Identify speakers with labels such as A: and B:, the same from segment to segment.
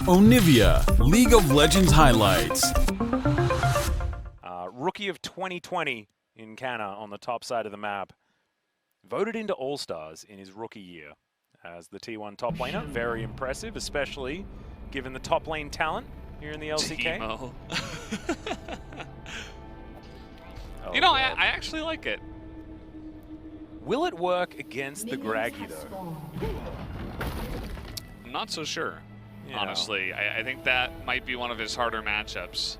A: Onivia, League of Legends highlights.
B: Rookie of 2020 in Canna on the top side of the map. Voted into All-Stars in his rookie year as the T1 top laner. Very impressive, especially given the top lane talent here in the LCK.
C: Teemo.
B: Oh,
C: you know, I
B: God.
C: actually like it.
B: Will it work against the Graggy, though?
C: I'm not so sure,
B: Yeah.
C: honestly. I think that might be one of his harder matchups.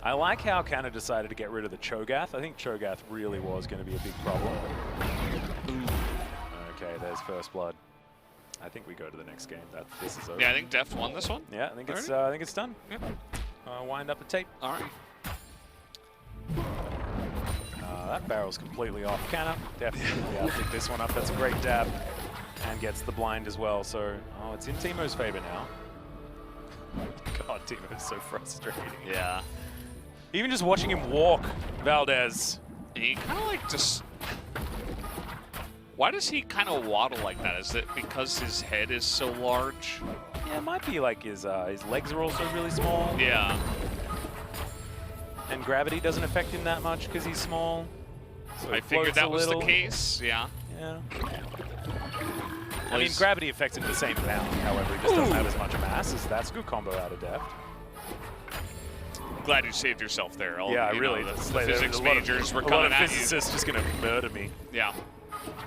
B: I like how Canna decided to get rid of the Cho'Gath. I think Cho'Gath really was going to be a big problem. Okay, there's first blood. I think we go to the next game. This is over.
C: Yeah, I think Deft won this one.
B: Yeah, I think it's done.
C: Yep.
B: Wind up the tape.
C: All right.
B: That barrel's completely off. Canna definitely pick this one up. That's a great dab. And gets the blind as well. So, it's in Teemo's favor now. God, Teemo's so frustrating.
C: Yeah.
B: Even just watching him walk, Valdez.
C: He kind of like just... Why does he kind of waddle like that? Is it because his head is so large?
B: Yeah, it might be like his legs are also really small.
C: Yeah.
B: And gravity doesn't affect him that much because he's small. So
C: I figured that was the case, yeah.
B: Yeah. I mean, gravity affects him the same amount. However, he just doesn't have as much mass. That's a good combo out of Deft.
C: I'm glad you saved yourself there.
B: Yeah,
C: really.
B: The
C: physics majors were
B: a lot
C: coming
B: of
C: at you.
B: physicists just going to murder me.
C: Yeah.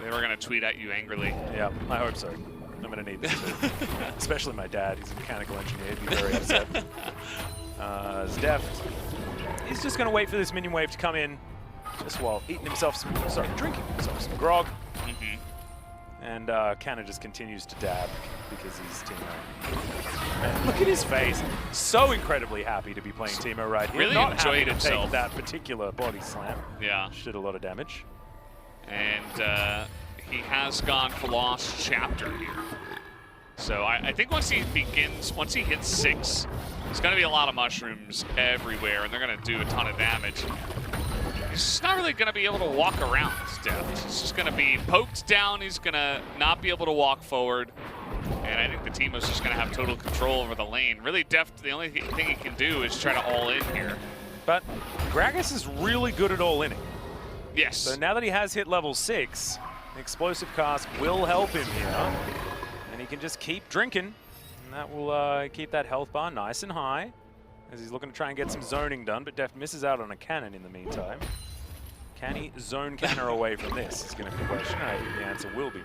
C: They were going to tweet at you angrily.
B: Yeah, I hope so. I'm going to need this too. Especially my dad. He's a mechanical engineer. He'd be very upset. As Deft, he's just going to wait for this minion wave to come in. Just while drinking himself some grog.
C: Mm-hmm.
B: And Canna just continues to dab because he's Teemo. Man, look at his face. So incredibly happy to be playing Teemo right here.
C: Really
B: Not
C: enjoyed
B: happy to
C: himself.
B: take that particular body slam.
C: Yeah.
B: Did a lot of damage.
C: And he has gone for Lost Chapter here. So I think once he hits 6, there's going to be a lot of mushrooms everywhere, and they're going to do a ton of damage. He's just not really going to be able to walk around, Deft. He's just going to be poked down. He's going to not be able to walk forward. And I think the team is just going to have total control over the lane. Really, Deft, the only thing he can do is try to all-in here.
B: But Gragas is really good at all-inning.
C: Yes.
B: So now that he has hit level 6, Explosive Cast will help him here. And he can just keep drinking. And that will keep that health bar nice and high as he's looking to try and get some zoning done. But Deft misses out on a cannon in the meantime. Can he zone Canna away from this? Is going to be the question. I think the answer will be no.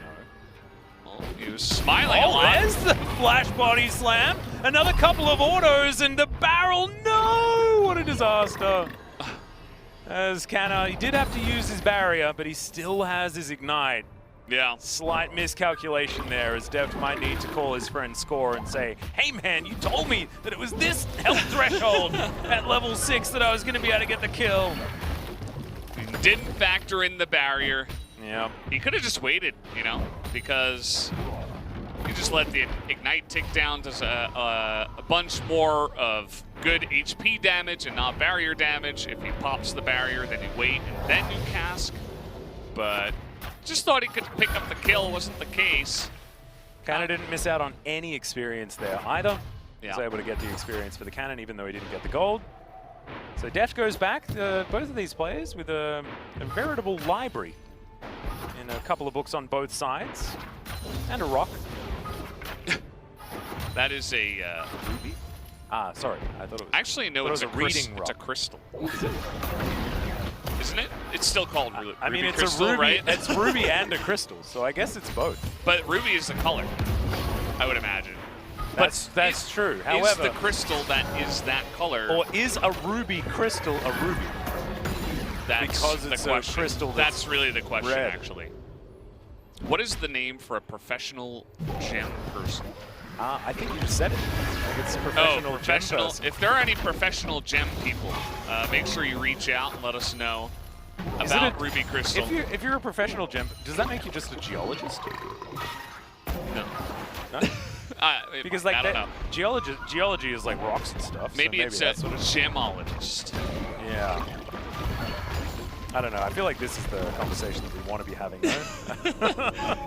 C: Well, he was smiling a lot.
B: There's the flash body slam. Another couple of autos and the barrel. No! What a disaster. As Canna, he did have to use his barrier, but he still has his ignite.
C: Yeah.
B: Slight miscalculation there, as Deft might need to call his friend Score and say, hey man, you told me that it was this health threshold at level 6 that I was going to be able to get the kill.
C: He didn't factor in the barrier.
B: Yeah.
C: He could have just waited, you know, because he just let the ignite tick down, does a bunch more of good HP damage and not barrier damage. If he pops the barrier, then you wait and then you cask. But just thought he could pick up the kill, wasn't the case.
B: Canna didn't miss out on any experience there either.
C: Yeah.
B: Was able to get the experience for the cannon even though he didn't get the gold. So Deft goes back, both of these players, with a veritable library in a couple of books on both sides, and a rock.
C: That is a
B: Ruby? Ah, sorry. I thought it was...
C: Actually, no, it's a reading rock. It's a crystal.
B: Is it?
C: Isn't it? It's still called Ruby.
B: I mean, it's
C: crystal,
B: a ruby,
C: right?
B: It's ruby and a crystal, so I guess it's both.
C: But ruby is the color, I would imagine.
B: That's true. However,
C: is the crystal that is that color,
B: or is a ruby crystal a ruby?
C: That's
B: because it's
C: the
B: a crystal
C: that's really the question,
B: red.
C: actually. What is the name for a professional gem person?
B: I think you just said it. I think it's a professional gem person.
C: If there are any professional gem people, make sure you reach out and let us know about Ruby Crystal.
B: If you're a professional gem, does that make you just a geologist?
C: No.
B: No? Because
C: I
B: like
C: don't know.
B: geology is like rocks and stuff.
C: Maybe,
B: so
C: it's
B: that's
C: a gemologist.
B: Yeah. I don't know. I feel like this is the conversation that we want to be having. Though.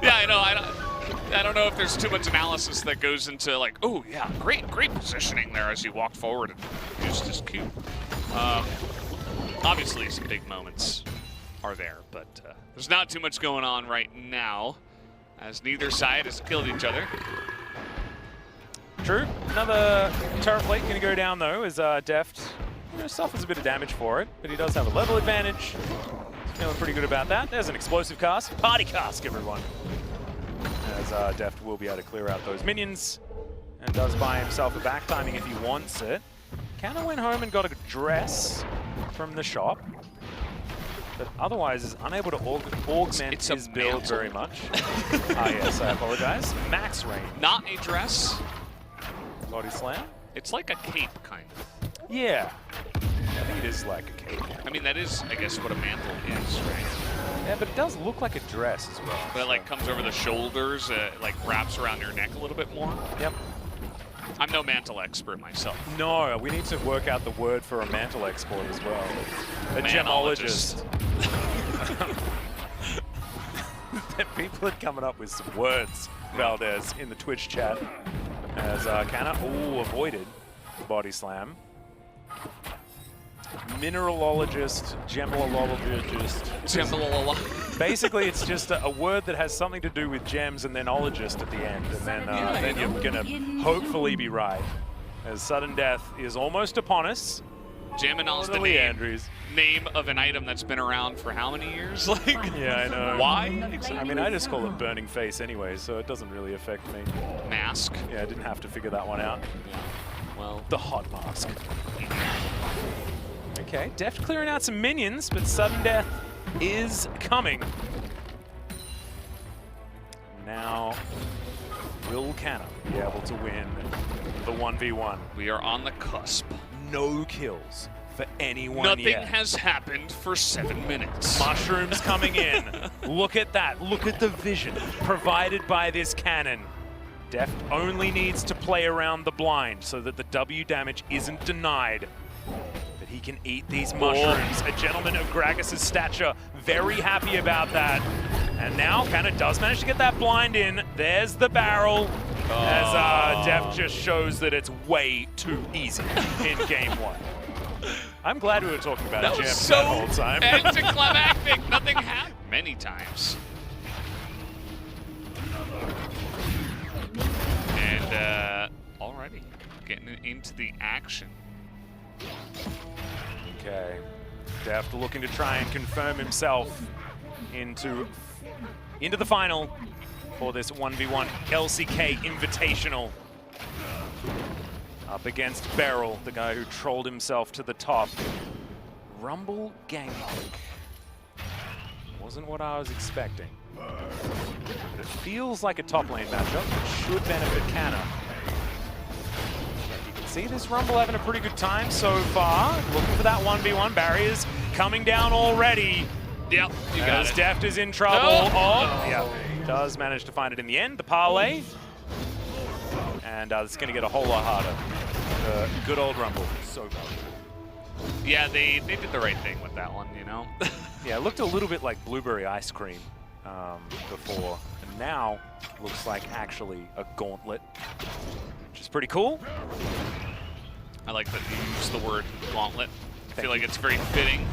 C: Yeah, I know. I don't know if there's too much analysis that goes into like, oh yeah, great positioning there as he walked forward and used his Q. Obviously some big moments are there, but there's not too much going on right now as neither side has killed each other.
B: True. Another turret plate going to go down though as Deft suffers a bit of damage for it, but he does have a level advantage. Feeling pretty good about that. There's an explosive cask. Party cask, everyone. As Deft will be able to clear out those minions and does buy himself a back timing if he wants it. Canna went home and got a dress from the shop, but otherwise is unable to augment his build very much. Yes, I apologize. Max range.
C: Not a dress.
B: Body slam.
C: It's like a cape, kind of.
B: Yeah. I think it is like a cape.
C: I mean, that is, I guess, what a mantle is, right?
B: Yeah, but it does look like a dress as well.
C: But it like comes over the shoulders, like wraps around your neck a little bit more.
B: Yep.
C: I'm no mantle expert myself.
B: No, we need to work out the word for a mantle export as well. A gemologist. People are coming up with some words, Valdez, in the Twitch chat. As Canna, avoided the body slam. Mineralologist, gemologist. Basically, it's just a word that has something to do with gems and then ologist at the end. And then you're going to hopefully be right. As sudden death is almost upon us.
C: Geminal's the name of an item that's been around for how many years? Like,
B: yeah, I know.
C: Why?
B: I mean, I just call it burning face anyway, so it doesn't really affect me.
C: Mask.
B: Yeah, I didn't have to figure that one out.
C: Yeah. Well,
B: the hot mask. Okay, Deft clearing out some minions, but sudden death is coming. Now, will Canna be able to win the 1v1?
C: We are on the cusp.
B: No kills for anyone
C: Nothing
B: yet.
C: has happened for 7 minutes.
B: Mushrooms coming in. Look at that. Look at the vision provided by this cannon. Deft only needs to play around the blind so that the W damage isn't denied. But he can eat these mushrooms. A gentleman of Gragas' stature, very happy about that. And now Canna does manage to get that blind in. There's the barrel. As Deft just shows that it's way too easy in game one. I'm glad we were talking about it, Jeff, that whole time.
C: Anticlimactic. Nothing happened many times. And already getting into the action.
B: Okay. Deft looking to try and confirm himself into the final for this 1v1 LCK Invitational. Up against Beryl, the guy who trolled himself to the top. Rumble Gangplank. Wasn't what I was expecting. But it feels like a top lane matchup that should benefit Canna. You can see this Rumble having a pretty good time so far. Looking for that 1v1. Barriers coming down already.
C: Yep, you got it.
B: Deft is in trouble. Yeah, does manage to find it in the end. The parlay. And it's going to get a whole lot harder. Good old Rumble. So valuable.
C: Yeah, they did the right thing with that one, you know?
B: Yeah, it looked a little bit like blueberry ice cream before. And now looks like actually a gauntlet, which is pretty cool.
C: I like that you use the word gauntlet. I feel like it's very fitting.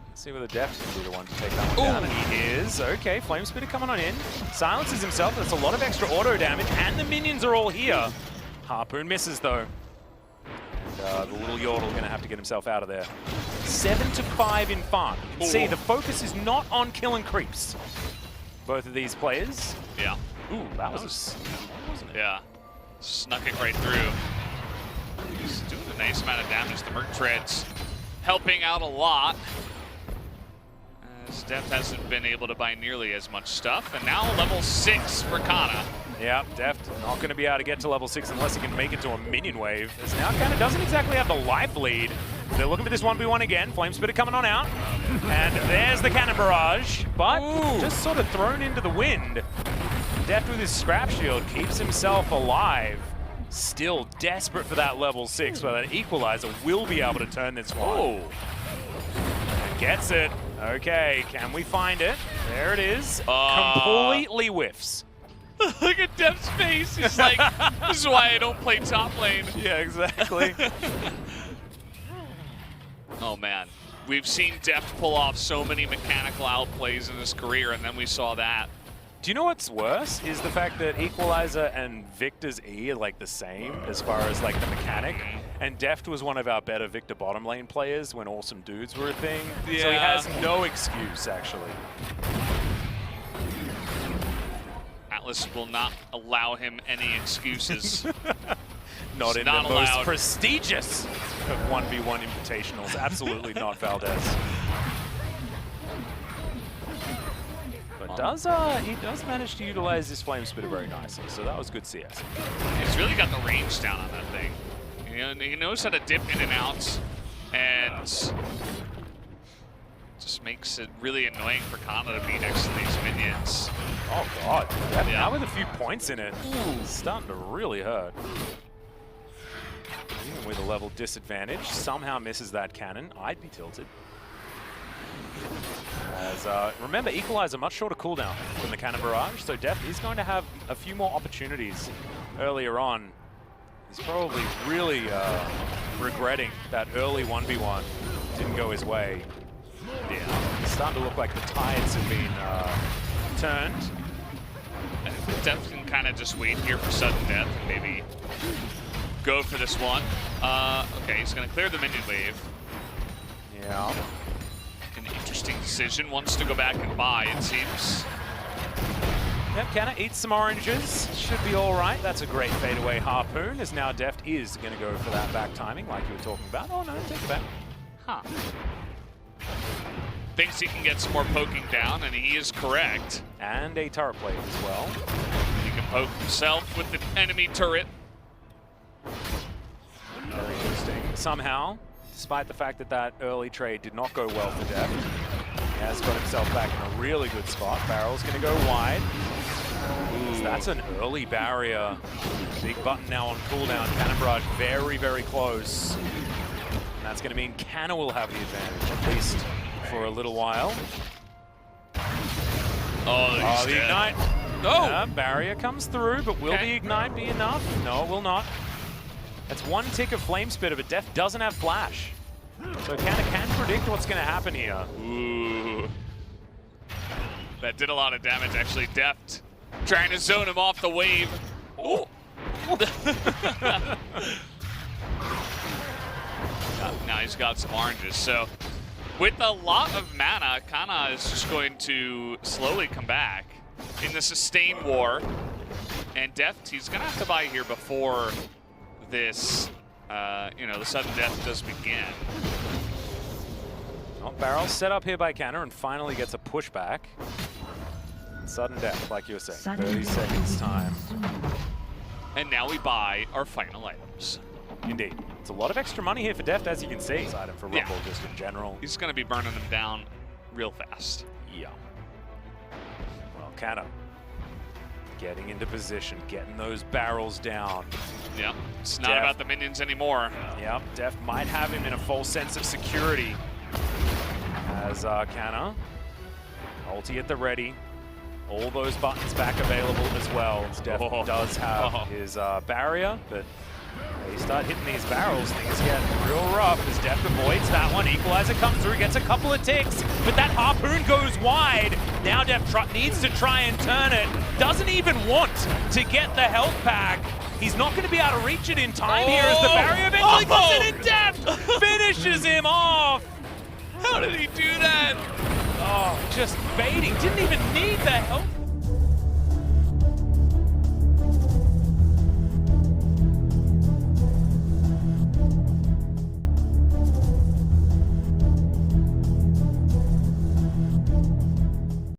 B: Let's see whether Deft can be the one to take that one down. And he is. Okay, Flame Spitter coming on in. Silences himself. That's a lot of extra auto damage. And the minions are all here. Harpoon misses, though. And the little Yordle going to have to get himself out of there. 7-5 in farm. You can see the focus is not on killing creeps. Both of these players.
C: Yeah.
B: Ooh, that was a sneak, wasn't it?
C: Yeah. Snuck it right through. He's doing a nice amount of damage. The Merc Treads helping out a lot. As Deft hasn't been able to buy nearly as much stuff. And now level 6 for Canna.
B: Yeah, Deft not going to be able to get to level 6 unless he can make it to a minion wave. As now Canna doesn't exactly have the life lead. They're looking for this 1v1 again. Flame Spitter coming on out. And there's the Cannon Barrage. But just sort of thrown into the wind. Deft with his scrap shield keeps himself alive. Still desperate for that level 6, but that equalizer will be able to turn this one. And gets it. Okay, can we find it? There it is. Completely whiffs.
C: Look at Deft's face. He's like, this is why I don't play top lane.
B: Yeah, exactly.
C: Oh, man. We've seen Deft pull off so many mechanical outplays in his career, and then we saw that.
B: Do you know what's worse is the fact that Equalizer and Victor's E are like the same as far as like the mechanic, and Deft was one of our better Victor bottom lane players when Awesome Dudes were a thing,
C: Yeah.
B: so he has no excuse actually.
C: Atlas will not allow him any excuses.
B: Not
C: It's
B: in
C: not
B: the most
C: allowed.
B: prestigious of 1v1 invitationals, absolutely not Valdez. But he does manage to utilize this Flame Spitter very nicely, so that was good CS.
C: He's really got the range down on that thing. You know, he knows how to dip in and out, and just makes it really annoying for Canna to be next to these minions.
B: Oh god,
C: Yeah.
B: now with a few points in it, it's starting to really hurt. Even with a level disadvantage, somehow misses that cannon. I'd be tilted. As, remember, Equalizer, much shorter cooldown than the Cannon Barrage, so Deft is going to have a few more opportunities earlier on. He's probably really regretting that early 1v1 didn't go his way. Yeah, it's starting to look like the tides have been turned.
C: Deft can kind of just wait here for sudden death and maybe go for this one. Okay, he's going to clear the minion wave.
B: Yeah.
C: An interesting decision. Wants to go back and buy, it seems.
B: Yep, Canna eats some oranges. Should be all right. That's a great fadeaway harpoon, as now Deft is going to go for that back timing like you were talking about. Oh no, take it back.
C: Huh. Thinks he can get some more poking down, and he is correct.
B: And a turret plate as well.
C: He can poke himself with the enemy turret.
B: Very interesting. Somehow, despite the fact that that early trade did not go well for Deft, he has got himself back in a really good spot. Barrel's going to go wide. So that's an early barrier. Big button now on cooldown. Cannon Barrage very, very close. And that's going to mean Canna will have the advantage, at least for a little while.
C: Oh,
B: the ignite.
C: Oh!
B: Barrier comes through, but will the ignite be enough? No, it will not. That's one tick of Flame Spitter, but Deft doesn't have flash. So Canna can predict what's going to happen here.
C: Ooh. That did a lot of damage, actually. Deft trying to zone him off the wave. Oh! Now he's got some oranges. So with a lot of mana, Canna is just going to slowly come back in the sustain war. And Deft, he's going to have to buy here before this, the sudden death does begin.
B: Well, Barrel set up here by Canna and finally gets a pushback. Sudden death, like you were saying, 30 seconds time.
C: And now we buy our final items.
B: Indeed. It's a lot of extra money here for Deft, as you can see. Item for Rumble,
C: Yeah.
B: just in general.
C: He's going to be burning them down real fast.
B: Yeah. Well, Canna getting into position, getting those barrels down.
C: Yep. It's not
B: Deft.
C: about the minions anymore.
B: Yep, Deft might have him in a false sense of security. As Canna, ulti at the ready. All those buttons back available as well. Deft does have his barrier, but you start hitting these barrels, things get real rough as Deft avoids that one. Equalizer comes through, gets a couple of ticks, but that harpoon goes wide. Now Deft needs to try and turn it. Doesn't even want to get the health pack. He's not going to be able to reach it in time here as the barrier eventually comes in and Deft finishes him off.
C: How did he do that?
B: Oh, just baiting. Didn't even need the health